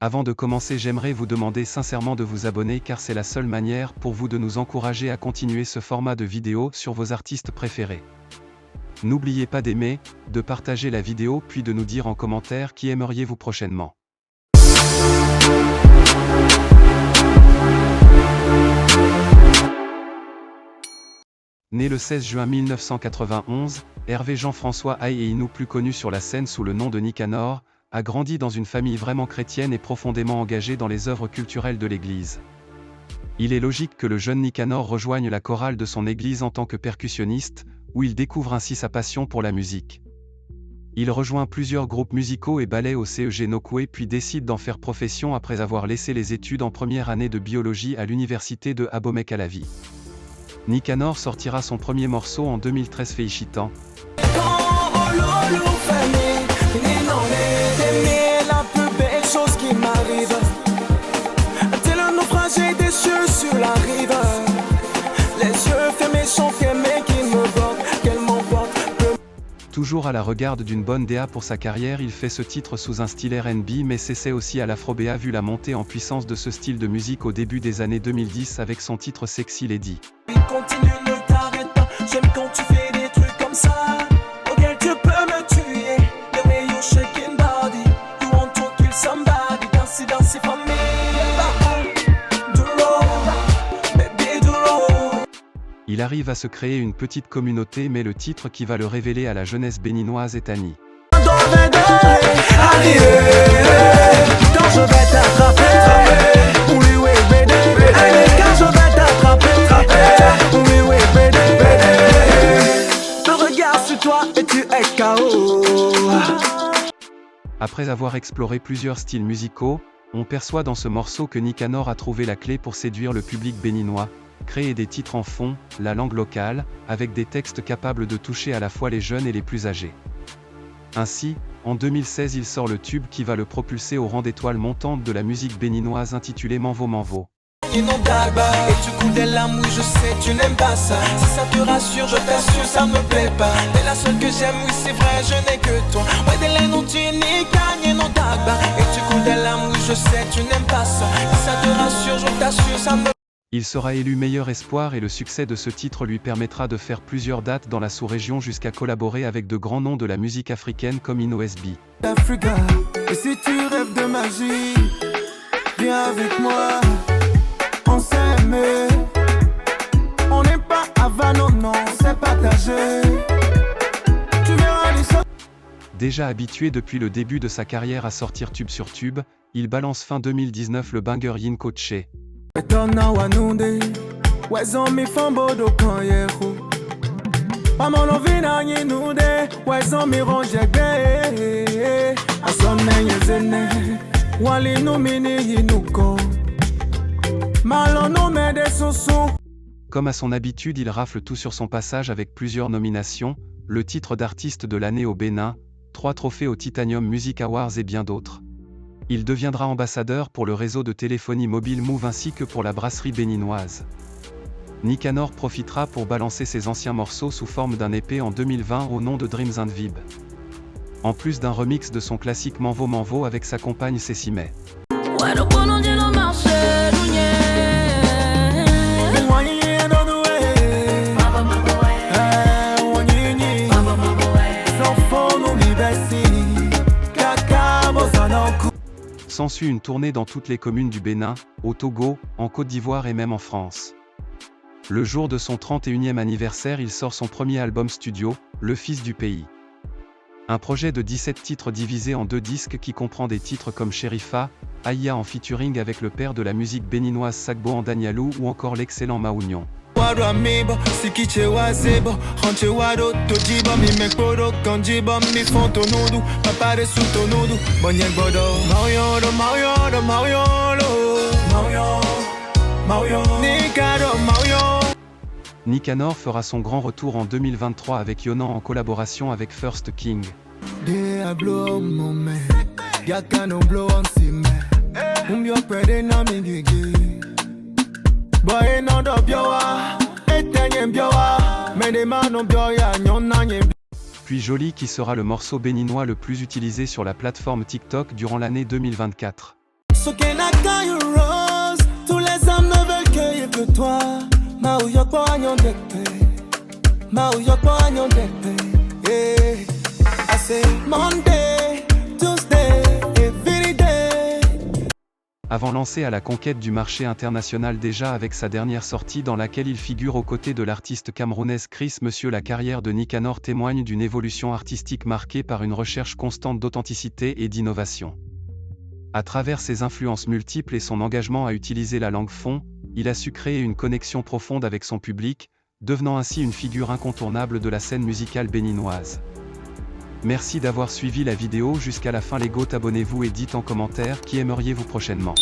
Avant de commencer, j'aimerais vous demander sincèrement de vous abonner car c'est la seule manière pour vous de nous encourager à continuer ce format de vidéo sur vos artistes préférés. N'oubliez pas d'aimer, de partager la vidéo puis de nous dire en commentaire qui aimeriez-vous prochainement. Né le 16 juin 1991, Hervé Jean-François Ayeinou, plus connu sur la scène sous le nom de Nicanor, a grandi dans une famille vraiment chrétienne et profondément engagée dans les œuvres culturelles de l'Église. Il est logique que le jeune Nicanor rejoigne la chorale de son église en tant que percussionniste, où il découvre ainsi sa passion pour la musique. Il rejoint plusieurs groupes musicaux et ballets au CEG Nokoué puis décide d'en faire profession après avoir laissé les études en première année de biologie à l'université de Abomey-Calavi. Nicanor sortira son premier morceau en 2013, Féichitan. La plus belle chose qui m'arrive, tel un naufragé déchu sur la rive. Les yeux fermés sont fermés qui me portent, qu'elle m'emporte. Toujours à la regarde d'une bonne DA pour sa carrière, il fait ce titre sous un style R&B mais s'essaie aussi à l'afro-BA vu la montée en puissance de ce style de musique au début des années 2010 avec son titre Sexy Lady. Continue, ne t'arrête pas, j'aime quand tu fais des trucs comme ça. Auquel tu peux me tuer, the way you shaking body. You want to kill somebody, danse for me. Il arrive à se créer une petite communauté mais le titre qui va le révéler à la jeunesse béninoise est Annie. Après avoir exploré plusieurs styles musicaux, on perçoit dans ce morceau que Nicanor a trouvé la clé pour séduire le public béninois, créer des titres en fond, la langue locale, avec des textes capables de toucher à la fois les jeunes et les plus âgés. Ainsi, en 2016 il sort le tube qui va le propulser au rang d'étoile montante de la musique béninoise intitulé Manvo Manvo. Et tu coules des larmes, oui je sais tu n'aimes pas ça. Si ça te rassure, je t'assure ça me plaît pas. T'es la seule que j'aime, oui c'est vrai je n'ai que toi. Ouais des laines non tu n'y gagnes non dagba. Et tu coules des larmes, oui je sais tu n'aimes pas ça. Si ça te rassure, je t'assure ça me. Il sera élu meilleur espoir et le succès de ce titre lui permettra de faire plusieurs dates dans la sous-région jusqu'à collaborer avec de grands noms de la musique africaine comme Ino SB. Africa, et si tu rêves de magie, viens avec moi. On s'aime, on n'est pas avant, non, c'est partagé. Tu verras les choses. Déjà habitué depuis le début de sa carrière à sortir tube sur tube, il balance fin 2019 le banger Yinko Tché. Comme à son habitude, il rafle tout sur son passage avec plusieurs nominations, le titre d'artiste de l'année au Bénin, 3 trophées au Titanium Music Awards et bien d'autres. Il deviendra ambassadeur pour le réseau de téléphonie mobile Move ainsi que pour la brasserie béninoise. Nicanor profitera pour balancer ses anciens morceaux sous forme d'un EP en 2020 au nom de Dreams and Vib. En plus d'un remix de son classique Manvo Manvo avec sa compagne Cécimé. S'ensuit une tournée dans toutes les communes du Bénin, au Togo, en Côte d'Ivoire et même en France. Le jour de son 31e anniversaire, il sort son premier album studio, Le Fils du Pays. Un projet de 17 titres divisés en 2 disques qui comprend des titres comme Sherifa, Aya en featuring avec le père de la musique béninoise Sagbo Andanialou ou encore l'excellent Maounion. Nicanor fera son grand retour en 2023 avec Yonan en collaboration avec First King. Puis Jolie qui sera le morceau béninois le plus utilisé sur la plateforme TikTok durant l'année 2024. Sokena Caillou Rose, tous les hommes ne veulent cueillir que toi. Maouyoko Agnondepe, Maouyoko Agnondepe. I say Monday, Tuesday, every day. Avant lancé à la conquête du marché international déjà avec sa dernière sortie dans laquelle il figure aux côtés de l'artiste camerounaise Chris Monsieur, la carrière de Nicanor témoigne d'une évolution artistique marquée par une recherche constante d'authenticité et d'innovation. À travers ses influences multiples et son engagement à utiliser la langue fon, il a su créer une connexion profonde avec son public, devenant ainsi une figure incontournable de la scène musicale béninoise. Merci d'avoir suivi la vidéo jusqu'à la fin les GOAT, abonnez-vous et dites en commentaire qui aimeriez-vous prochainement.